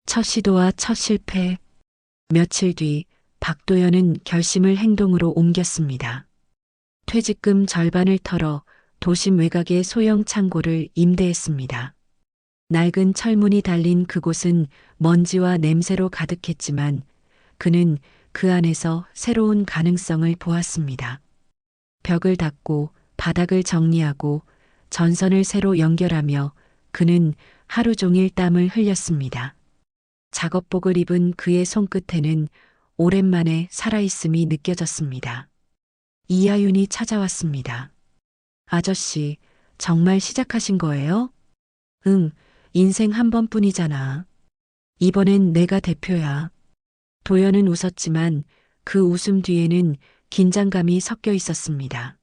첫 시도와 첫 실패. 며칠 뒤 박도연은 결심을 행동으로 옮겼습니다. 퇴직금 절반을 털어 도심 외곽의 소형 창고를 임대했습니다. 낡은 철문이 달린 그곳은 먼지와 냄새로 가득했지만 그는 그 안에서 새로운 가능성을 보았습니다. 벽을 닫고 바닥을 정리하고 전선을 새로 연결하며 그는 하루 종일 땀을 흘렸습니다. 작업복을 입은 그의 손끝에는 오랜만에 살아있음이 느껴졌습니다. 이하윤이 찾아왔습니다. 아저씨, 정말 시작하신 거예요? 응, 인생 한 번뿐이잖아. 이번엔 내가 대표야. 도연은 웃었지만 그 웃음 뒤에는 긴장감이 섞여 있었습니다.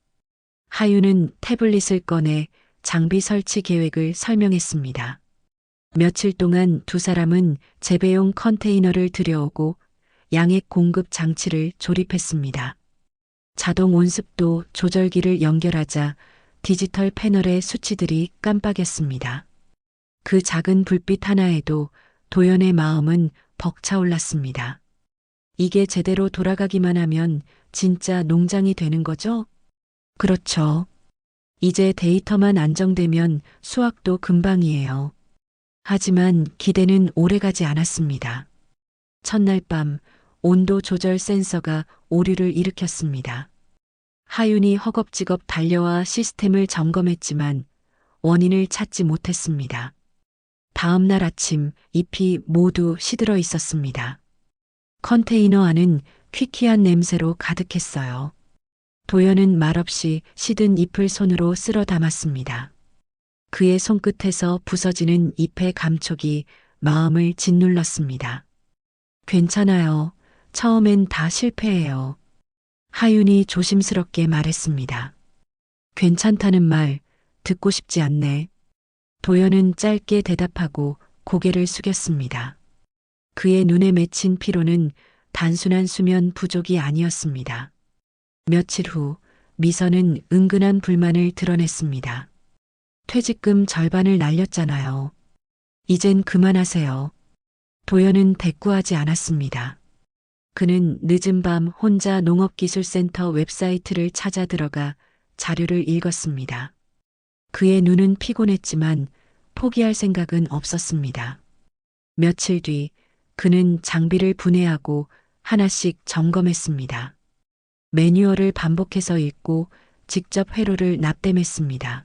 하윤은 태블릿을 꺼내 장비 설치 계획을 설명했습니다. 며칠 동안 두 사람은 재배용 컨테이너를 들여오고 양액 공급 장치를 조립했습니다. 자동 온습도 조절기를 연결하자 디지털 패널의 수치들이 깜빡였습니다. 그 작은 불빛 하나에도 도연의 마음은 벅차올랐습니다. 이게 제대로 돌아가기만 하면 진짜 농장이 되는 거죠? 그렇죠. 이제 데이터만 안정되면 수확도 금방이에요. 하지만 기대는 오래가지 않았습니다. 첫날 밤 온도 조절 센서가 오류를 일으켰습니다. 하윤이 허겁지겁 달려와 시스템을 점검했지만 원인을 찾지 못했습니다. 다음 날 아침 잎이 모두 시들어 있었습니다. 컨테이너 안은 퀴퀴한 냄새로 가득했어요. 도연은 말없이 시든 잎을 손으로 쓸어 담았습니다. 그의 손끝에서 부서지는 잎의 감촉이 마음을 짓눌렀습니다. 괜찮아요. 처음엔 다 실패해요. 하윤이 조심스럽게 말했습니다. 괜찮다는 말 듣고 싶지 않네. 도연은 짧게 대답하고 고개를 숙였습니다. 그의 눈에 맺힌 피로는 단순한 수면 부족이 아니었습니다. 며칠 후 미선은 은근한 불만을 드러냈습니다. 퇴직금 절반을 날렸잖아요. 이젠 그만하세요. 도연은 대꾸하지 않았습니다. 그는 늦은 밤 혼자 농업기술센터 웹사이트를 찾아 들어가 자료를 읽었습니다. 그의 눈은 피곤했지만 포기할 생각은 없었습니다. 며칠 뒤 그는 장비를 분해하고 하나씩 점검했습니다. 매뉴얼을 반복해서 읽고 직접 회로를 납땜했습니다.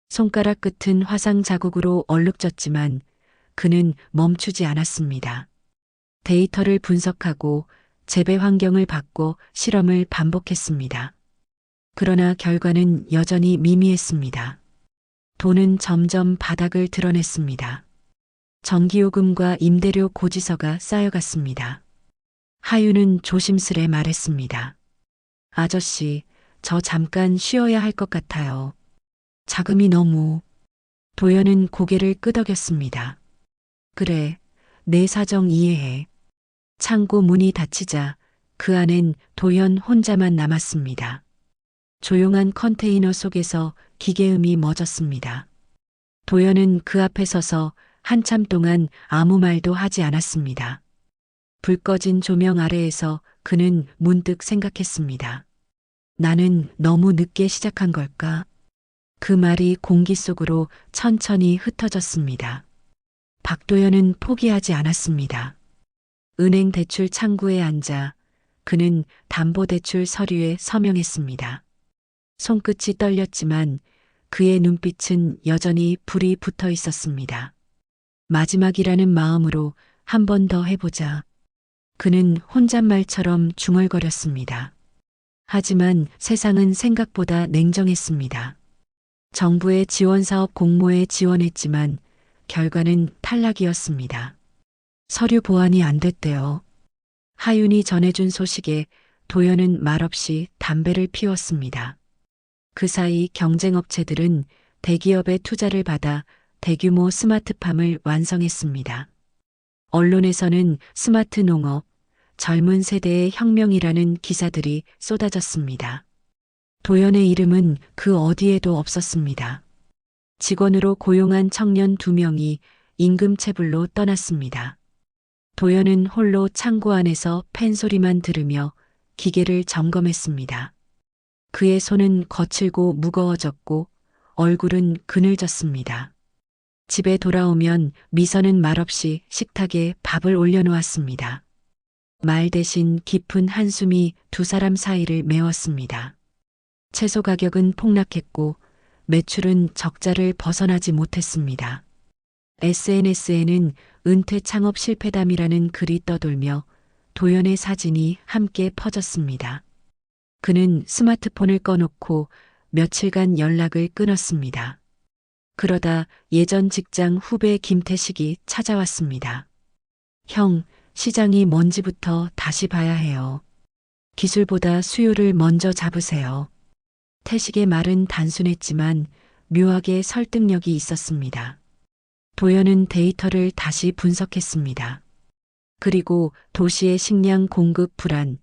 손가락 끝은 화상 자국으로 얼룩졌지만 그는 멈추지 않았습니다. 데이터를 분석하고 재배 환경을 바꿔 실험을 반복했습니다. 그러나 결과는 여전히 미미했습니다. 돈은 점점 바닥을 드러냈습니다. 전기요금과 임대료 고지서가 쌓여갔습니다. 하윤은 조심스레 말했습니다. 아저씨, 저 잠깐 쉬어야 할 것 같아요. 자금이 너무... 도연은 고개를 끄덕였습니다. 그래, 내 사정 이해해. 창고 문이 닫히자 그 안엔 도연 혼자만 남았습니다. 조용한 컨테이너 속에서 기계음이 멎었습니다. 도연은 그 앞에 서서 한참 동안 아무 말도 하지 않았습니다. 불 꺼진 조명 아래에서 그는 문득 생각했습니다. 나는 너무 늦게 시작한 걸까? 그 말이 공기 속으로 천천히 흩어졌습니다. 박도연은 포기하지 않았습니다. 은행 대출 창구에 앉아 그는 담보대출 서류에 서명했습니다. 손끝이 떨렸지만 그의 눈빛은 여전히 불이 붙어 있었습니다. 마지막이라는 마음으로 한 번 더 해보자. 그는 혼잣말처럼 중얼거렸습니다. 하지만 세상은 생각보다 냉정했습니다. 정부의 지원사업 공모에 지원했지만 결과는 탈락이었습니다. 서류 보완이 안 됐대요. 하윤이 전해준 소식에 도연은 말없이 담배를 피웠습니다. 그 사이 경쟁업체들은 대기업의 투자를 받아 대규모 스마트팜을 완성했습니다. 언론에서는 스마트 농업, 젊은 세대의 혁명이라는 기사들이 쏟아졌습니다. 도연의 이름은 그 어디에도 없었습니다. 직원으로 고용한 청년 2명이 임금체불로 떠났습니다. 도연은 홀로 창고 안에서 팬 소리만 들으며 기계를 점검했습니다. 그의 손은 거칠고 무거워졌고 얼굴은 그늘졌습니다. 집에 돌아오면 미선은 말없이 식탁에 밥을 올려놓았습니다. 말 대신 깊은 한숨이 두 사람 사이를 메웠습니다. 채소 가격은 폭락했고 매출은 적자를 벗어나지 못했습니다. SNS에는 은퇴 창업 실패담이라는 글이 떠돌며 도연의 사진이 함께 퍼졌습니다. 그는 스마트폰을 꺼놓고 며칠간 연락을 끊었습니다. 그러다 예전 직장 후배 김태식이 찾아왔습니다. 형, 시장이 뭔지부터 다시 봐야 해요. 기술보다 수요를 먼저 잡으세요. 태식의 말은 단순했지만 묘하게 설득력이 있었습니다. 도연은 데이터를 다시 분석했습니다. 그리고 도시의 식량 공급 불안,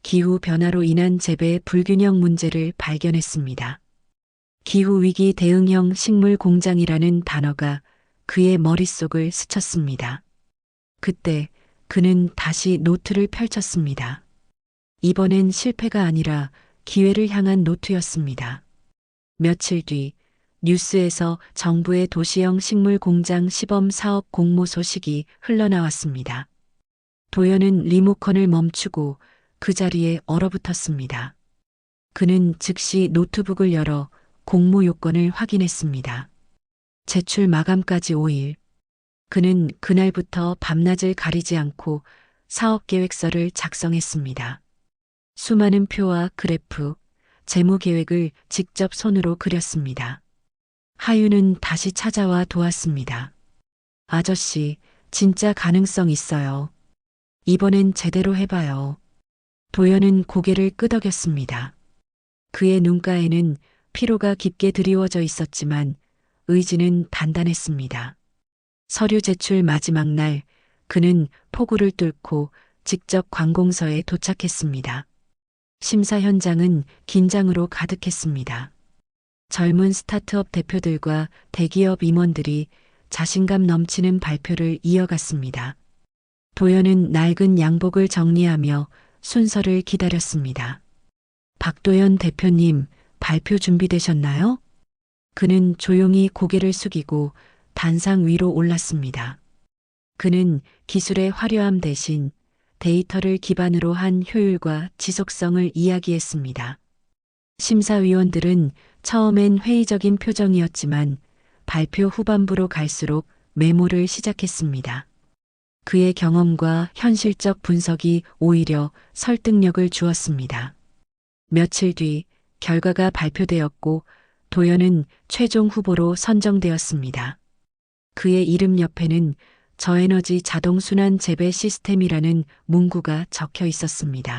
기후 변화로 인한 재배 불균형 문제를 발견했습니다. 기후위기 대응형 식물 공장이라는 단어가 그의 머릿속을 스쳤습니다. 그때 그는 다시 노트를 펼쳤습니다. 이번엔 실패가 아니라 기회를 향한 노트였습니다. 며칠 뒤 뉴스에서 정부의 도시형 식물 공장 시범 사업 공모 소식이 흘러나왔습니다. 도연은 리모컨을 멈추고 그 자리에 얼어붙었습니다. 그는 즉시 노트북을 열어 공모 요건을 확인했습니다. 제출 마감까지 5일. 그는 그날부터 밤낮을 가리지 않고 사업 계획서를 작성했습니다. 수많은 표와 그래프, 재무 계획을 직접 손으로 그렸습니다. 하윤은 다시 찾아와 도왔습니다. 아저씨, 진짜 가능성 있어요. 이번엔 제대로 해봐요. 도연은 고개를 끄덕였습니다. 그의 눈가에는 피로가 깊게 드리워져 있었지만 의지는 단단했습니다. 서류 제출 마지막 날, 그는 폭우를 뚫고 직접 관공서에 도착했습니다. 심사 현장은 긴장으로 가득했습니다. 젊은 스타트업 대표들과 대기업 임원들이 자신감 넘치는 발표를 이어갔습니다. 도연은 낡은 양복을 정리하며 순서를 기다렸습니다. 박도연 대표님, 발표 준비되셨나요? 그는 조용히 고개를 숙이고 단상 위로 올랐습니다. 그는 기술의 화려함 대신 데이터를 기반으로 한 효율과 지속성을 이야기했습니다. 심사위원들은 처음엔 회의적인 표정이었지만 발표 후반부로 갈수록 메모를 시작했습니다. 그의 경험과 현실적 분석이 오히려 설득력을 주었습니다. 며칠 뒤 결과가 발표되었고 도연은 최종 후보로 선정되었습니다. 그의 이름 옆에는 저에너지 자동순환 재배 시스템이라는 문구가 적혀 있었습니다.